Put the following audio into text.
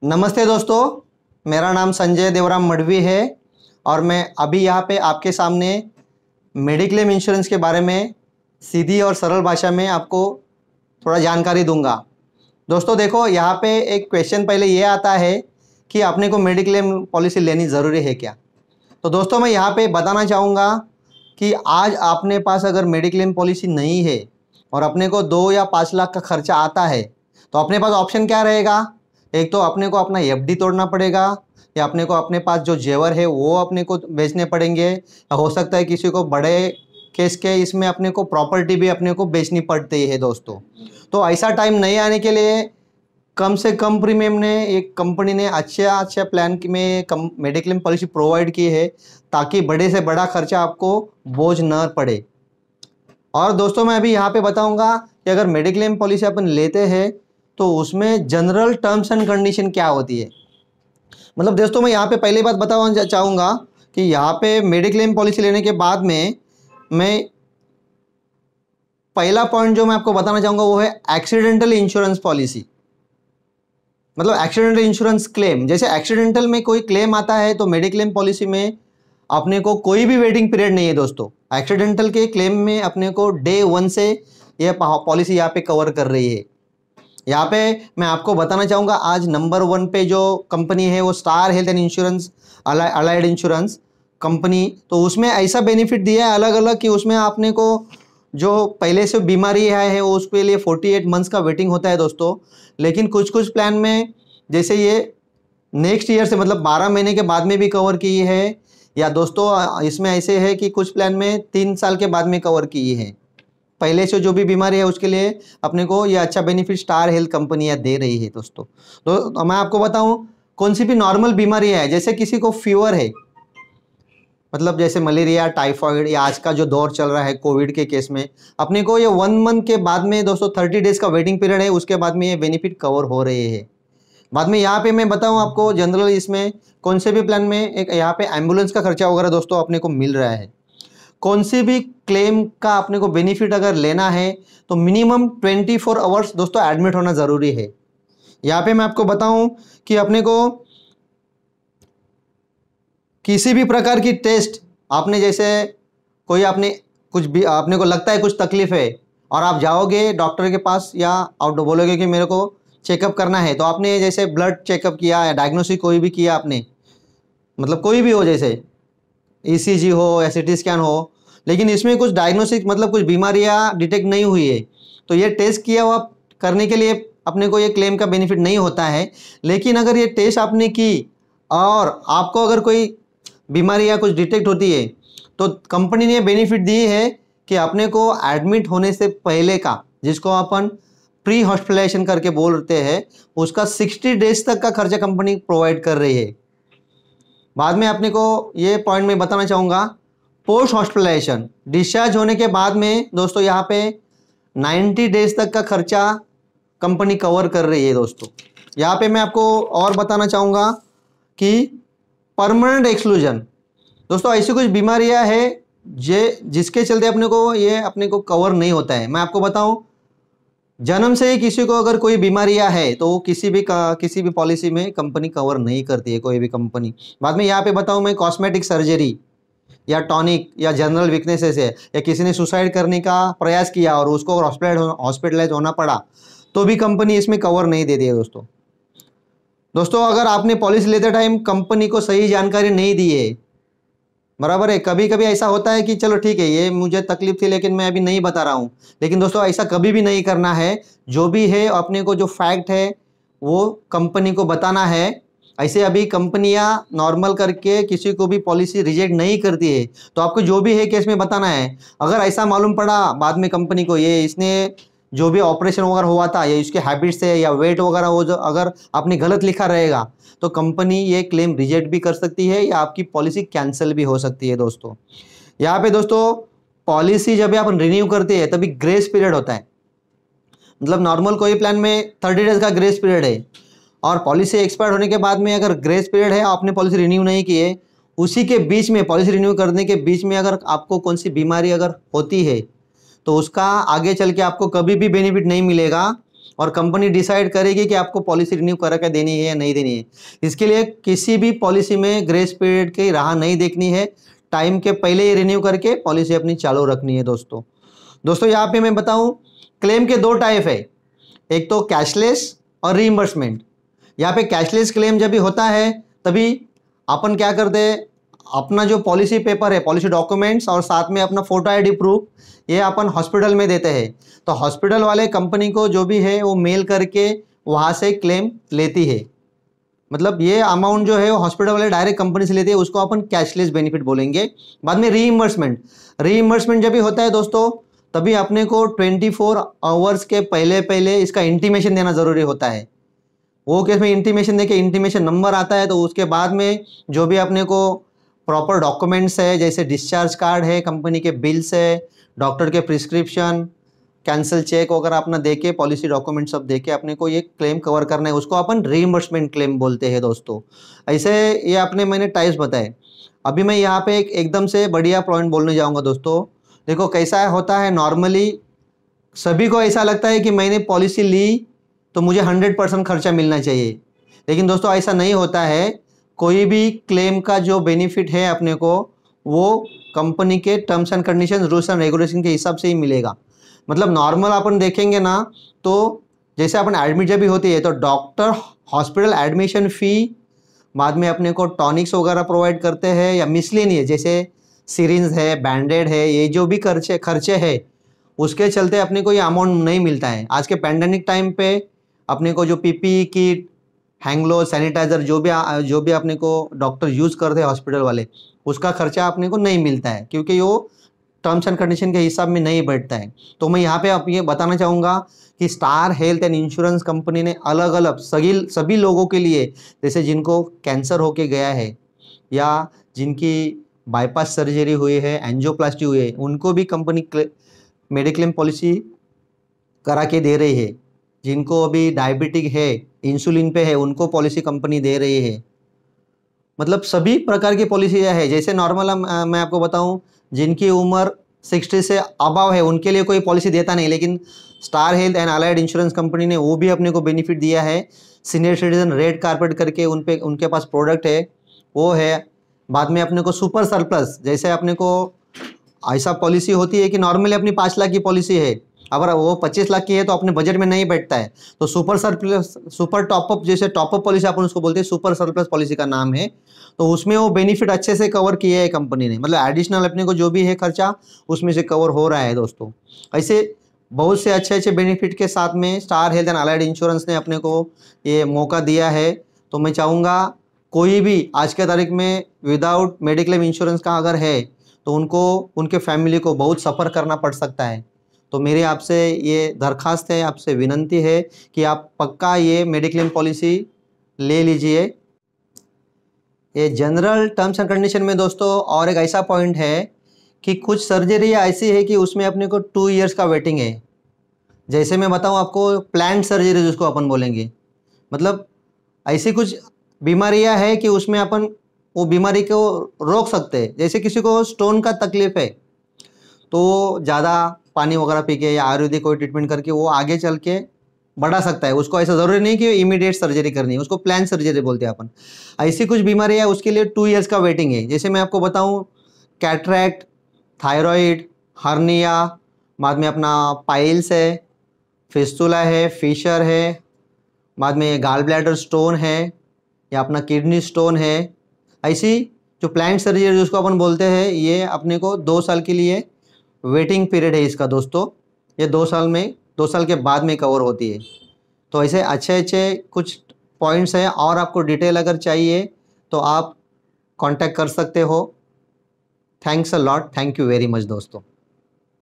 नमस्ते दोस्तों, मेरा नाम संजय देवराम मडवी है और मैं अभी यहाँ पे आपके सामने मेडिक्लेम इंश्योरेंस के बारे में सीधी और सरल भाषा में आपको थोड़ा जानकारी दूंगा। दोस्तों देखो, यहाँ पे एक क्वेश्चन पहले ये आता है कि आपने को मेडिक्लेम पॉलिसी लेनी ज़रूरी है क्या। तो दोस्तों मैं यहाँ पे बताना चाहूँगा कि आज आपने पास अगर मेडिक्लेम पॉलिसी नहीं है और अपने को 2 या 5 लाख का खर्चा आता है तो अपने पास ऑप्शन क्या रहेगा। एक तो अपने को अपना एफडी तोड़ना पड़ेगा या अपने को अपने पास जो जेवर है वो अपने को बेचने पड़ेंगे, या हो सकता है किसी को बड़े केस के इसमें अपने को प्रॉपर्टी भी अपने को बेचनी पड़ती है दोस्तों। तो ऐसा टाइम नहीं आने के लिए कम से कम प्रीमियम ने एक कंपनी ने अच्छा प्लान में मेडिक्लेम पॉलिसी प्रोवाइड की है ताकि बड़े से बड़ा खर्चा आपको बोझ न पड़े। और दोस्तों मैं अभी यहाँ पे बताऊंगा कि अगर मेडिक्लेम पॉलिसी अपन लेते हैं तो उसमें जनरल टर्म्स एंड कंडीशन क्या होती है। मतलब दोस्तों मैं यहाँ पे पहली बात बताना चाहूँगा कि यहाँ पे मेडिक्लेम पॉलिसी लेने के बाद में मैं पहला पॉइंट जो मैं आपको बताना चाहूँगा वो है एक्सीडेंटल इंश्योरेंस पॉलिसी। मतलब एक्सीडेंटल इंश्योरेंस क्लेम, जैसे एक्सीडेंटल में कोई क्लेम आता है तो मेडिक्लेम पॉलिसी में अपने को कोई भी वेटिंग पीरियड नहीं है दोस्तों। एक्सीडेंटल के क्लेम में अपने को डे 1 से यह पॉलिसी यहाँ पे कवर कर रही है। यहाँ पे मैं आपको बताना चाहूँगा आज नंबर 1 पे जो कंपनी है वो star health and insurance allied insurance company. तो उसमें ऐसा बेनिफिट दिया है अलग अलग कि उसमें आपने को जो पहले से बीमारी है उसके लिए 48 मंथ्स का वेटिंग होता है दोस्तों। लेकिन कुछ कुछ प्लान में जैसे ये नेक्स्ट ईयर से मतलब 12 महीने के बाद में भी कवर की है, या दोस्तों इसमें ऐसे है कि कुछ प्लान में 3 साल के बाद में कवर की है। पहले से जो भी बीमारी है उसके लिए अपने को ये अच्छा बेनिफिट स्टार हेल्थ कंपनियाँ दे रही है दोस्तों। तो मैं आपको बताऊं कौन सी भी नॉर्मल बीमारी है, जैसे किसी को फीवर है, मतलब जैसे मलेरिया, टाइफाइड, या आज का जो दौर चल रहा है कोविड के केस में अपने को ये 1 मंथ के बाद में दोस्तों 30 डेज का वेटिंग पीरियड है, उसके बाद में ये बेनिफिट कवर हो रहे हैं। बाद में यहाँ पे मैं बताऊँ आपको जनरल इसमें कौन से भी प्लान में एक यहाँ पे एम्बुलेंस का खर्चा वगैरह दोस्तों अपने को मिल रहा है। कौन सी भी क्लेम का अपने को बेनिफिट अगर लेना है तो मिनिमम 24 आवर्स दोस्तों एडमिट होना ज़रूरी है। यहाँ पे मैं आपको बताऊं कि अपने को किसी भी प्रकार की टेस्ट आपने जैसे कोई आपने कुछ भी आपने को लगता है कुछ तकलीफ है और आप जाओगे डॉक्टर के पास या आप बोलोगे कि मेरे को चेकअप करना है, तो आपने जैसे ब्लड चेकअप किया या डायग्नोसिस कोई भी किया आपने, मतलब कोई भी हो जैसे ईसीजी हो या सिटी स्कैन हो, लेकिन इसमें कुछ डायग्नोसिस मतलब कुछ बीमारियां डिटेक्ट नहीं हुई है तो ये टेस्ट किया हुआ करने के लिए अपने को ये क्लेम का बेनिफिट नहीं होता है। लेकिन अगर ये टेस्ट आपने की और आपको अगर कोई बीमारी या कुछ डिटेक्ट होती है तो कंपनी ने बेनिफिट दी है कि अपने को एडमिट होने से पहले का, जिसको अपन प्री हॉस्पिटलाइजेशन करके बोलते हैं, उसका 60 डेज तक का खर्चा कंपनी प्रोवाइड कर रही है। बाद में अपने को ये पॉइंट में बताना चाहूँगा पोस्ट हॉस्पिटलाइजेशन डिस्चार्ज होने के बाद में दोस्तों यहाँ पे 90 डेज तक का खर्चा कंपनी कवर कर रही है दोस्तों। यहाँ पे मैं आपको और बताना चाहूँगा कि परमानेंट एक्सक्लूजन दोस्तों ऐसी कुछ बीमारियाँ है जिसके चलते अपने को कवर नहीं होता है। मैं आपको बताऊँ जन्म से ही किसी को अगर कोई बीमारियां है तो किसी भी पॉलिसी में कंपनी कवर नहीं करती है, कोई भी कंपनी। बाद में यहाँ पे बताऊँ मैं कॉस्मेटिक सर्जरी या टॉनिक या जनरल वीकनेसेस है, या किसी ने सुसाइड करने का प्रयास किया और उसको हॉस्पिटलाइज होना पड़ा तो भी कंपनी इसमें कवर नहीं देती है दोस्तों। दोस्तों अगर आपने पॉलिसी लेते टाइम कंपनी को सही जानकारी नहीं दी है, बराबर है, कभी कभी ऐसा होता है कि चलो ठीक है ये मुझे तकलीफ थी लेकिन मैं अभी नहीं बता रहा हूँ, लेकिन दोस्तों ऐसा कभी भी नहीं करना है। जो भी है अपने को जो फैक्ट है वो कंपनी को बताना है। ऐसे अभी कंपनियां नॉर्मल करके किसी को भी पॉलिसी रिजेक्ट नहीं करती है, तो आपको जो भी है केस में बताना है। अगर ऐसा मालूम पड़ा बाद में कंपनी को ये इसने जो भी ऑपरेशन वगैरह हुआ था या इसके हैबिट से या वेट वगैरह हो जो अगर आपने गलत लिखा रहेगा तो कंपनी ये क्लेम रिजेक्ट भी कर सकती है या आपकी पॉलिसी कैंसिल भी हो सकती है दोस्तों। यहाँ पे दोस्तों पॉलिसी जब आप रिन्यू करते हैं तभी ग्रेस पीरियड होता है। मतलब नॉर्मल कोई प्लान में 30 डेज का ग्रेस पीरियड है और पॉलिसी एक्सपायर होने के बाद में अगर ग्रेस पीरियड है आपने पॉलिसी रिन्यू नहीं की है, उसी के बीच में पॉलिसी रिन्यू करने के बीच में अगर आपको कौन सी बीमारी अगर होती है तो उसका आगे चल के आपको कभी भी बेनिफिट नहीं मिलेगा। और कंपनी डिसाइड करेगी कि आपको पॉलिसी रिन्यू करा के देनी है या नहीं देनी है। इसके लिए किसी भी पॉलिसी में ग्रेस पीरियड की राह नहीं देखनी है, टाइम के पहले ही रिन्यू करके पॉलिसी अपनी चालू रखनी है दोस्तों यहाँ पे मैं बताऊं, क्लेम के दो टाइप है, एक तो कैशलेस और रीइंबर्समेंट। यहाँ पे कैशलेस क्लेम जब भी होता है तभी अपन क्या करते हैं, अपना जो पॉलिसी पेपर है, पॉलिसी डॉक्यूमेंट्स और साथ में अपना फोटो आईडी प्रूफ, ये अपन हॉस्पिटल में देते हैं। तो हॉस्पिटल वाले कंपनी को जो भी है वो मेल करके वहाँ से क्लेम लेती है। मतलब ये अमाउंट जो है वो हॉस्पिटल वाले डायरेक्ट कंपनी से लेते हैं, उसको अपन कैशलेस बेनिफिट बोलेंगे। बाद में रीइंबर्समेंट जब भी होता है दोस्तों, तभी अपने को 24 आवर्स के पहले इसका इंटीमेशन देना ज़रूरी होता है। वो केस में इंटीमेशन देके इंटीमेशन नंबर आता है, तो उसके बाद में जो भी अपने को प्रॉपर डॉक्यूमेंट्स है, जैसे डिस्चार्ज कार्ड है, कंपनी के बिल्स है, डॉक्टर के प्रिस्क्रिप्शन, कैंसिल चेक वगैरह अपना देके, पॉलिसी डॉक्यूमेंट सब देके अपने को ये क्लेम कवर करना है, उसको अपन रीइंबर्समेंट क्लेम बोलते हैं दोस्तों। ऐसे ये अपने मैंने टाइप्स बताए। अभी मैं यहाँ पे एकदम से बढ़िया पॉइंट बोलने जाऊँगा दोस्तों। देखो कैसा होता है, नॉर्मली सभी को ऐसा लगता है कि मैंने पॉलिसी ली तो मुझे 100% खर्चा मिलना चाहिए, लेकिन दोस्तों ऐसा नहीं होता है। कोई भी क्लेम का जो बेनिफिट है अपने को, वो कंपनी के terms and condition, rules and regulation के हिसाब से ही मिलेगा। मतलब नॉर्मल अपन देखेंगे ना, तो जैसे अपन एडमिट जब भी होती है तो डॉक्टर हॉस्पिटल एडमिशन फ़ी, बाद में अपने को टॉनिक्स वगैरह प्रोवाइड करते हैं, या मिसलेनियस जैसे सिरिंज है, बैंडेड है, ये जो भी खर्चे है उसके चलते अपने को ये अमाउंट नहीं मिलता है। आज के पैंडेमिक टाइम पे अपने को जो पीपीई किट, हैंगलो, सैनिटाइज़र जो भी अपने को डॉक्टर यूज़ करते हैं हॉस्पिटल वाले, उसका खर्चा अपने को नहीं मिलता है, क्योंकि वो टर्म्स एंड कंडीशन के हिसाब में नहीं बैठता है। तो मैं यहाँ पे आप ये बताना चाहूँगा कि star health and insurance company ने अलग अलग सभी लोगों के लिए, जैसे जिनको कैंसर होके गया है या जिनकी बाईपास सर्जरी हुई है, एंजियोप्लास्टी हुई है, उनको भी कंपनी मेडिक्लेम पॉलिसी करा के दे रही है। जिनको अभी डायबिटिक है, इंसुलिन पे है, उनको पॉलिसी कंपनी दे रही है। मतलब सभी प्रकार की पॉलिसियाँ है। जैसे नॉर्मल मैं आपको बताऊं, जिनकी उम्र 60 से अबव है उनके लिए कोई पॉलिसी देता नहीं, लेकिन star health and allied insurance company ने वो भी अपने को बेनिफिट दिया है। सीनियर सिटीजन रेड कारपेट करके उनके पास प्रोडक्ट है, वो है। बाद में अपने को सुपर सरप्लस, जैसे अपने को ऐसा पॉलिसी होती है कि नॉर्मली अपनी 5 लाख की पॉलिसी है, अगर वो 25 लाख की है तो अपने बजट में नहीं बैठता है, तो सुपर सरप्लस, सुपर टॉपअप, जैसे टॉपअप पॉलिसी अपन उसको बोलते हैं, सुपर सरप्लस पॉलिसी का नाम है। तो उसमें वो बेनिफिट अच्छे से कवर किए है कंपनी ने, मतलब एडिशनल अपने को जो भी है खर्चा उसमें से कवर हो रहा है दोस्तों। ऐसे बहुत से अच्छे बेनिफिट के साथ में star health and allied insurance ने अपने को ये मौका दिया है। तो मैं चाहूँगा कोई भी आज के तारीख में विदाउट मेडिक्लेम इंश्योरेंस का अगर है तो उनको, उनके फैमिली को बहुत सफ़र करना पड़ सकता है। तो मेरी आपसे ये दरख्वास्त है, आपसे विनंती है कि आप पक्का ये मेडिक्लेम पॉलिसी ले लीजिए। ये जनरल टर्म्स एंड कंडीशन में दोस्तों और एक ऐसा पॉइंट है कि कुछ सर्जरी ऐसी है कि उसमें अपने को 2 इयर्स का वेटिंग है। जैसे मैं बताऊं आपको, प्लान्ड सर्जरी जिसको अपन बोलेंगे, मतलब ऐसी कुछ बीमारियां है कि उसमें अपन वो बीमारी को रोक सकते हैं। जैसे किसी को स्टोन का तकलीफ है तो ज़्यादा पानी वगैरह पी के या आयुर्वेदिक कोई ट्रीटमेंट करके वो आगे चल के बढ़ा सकता है, उसको ऐसा ज़रूरी नहीं कि इमीडिएट सर्जरी करनी है, उसको प्लान सर्जरी बोलते हैं अपन। ऐसी कुछ बीमारी है उसके लिए 2 इयर्स का वेटिंग है। जैसे मैं आपको बताऊं, कैटरैक्ट, थायराइड, हर्निया, बाद में अपना पाइल्स है, फिस्टुला है, फिशर है, बाद में गाल ब्लैडर स्टोन है, या अपना किडनी स्टोन है। ऐसी जो प्लान सर्जरी जिसको अपन बोलते हैं, ये अपने को 2 साल के लिए वेटिंग पीरियड है इसका दोस्तों। ये 2 साल के बाद में कवर होती है। तो ऐसे अच्छे कुछ पॉइंट्स हैं, और आपको डिटेल अगर चाहिए तो आप कांटेक्ट कर सकते हो। Thanks a lot, thank you very much दोस्तों।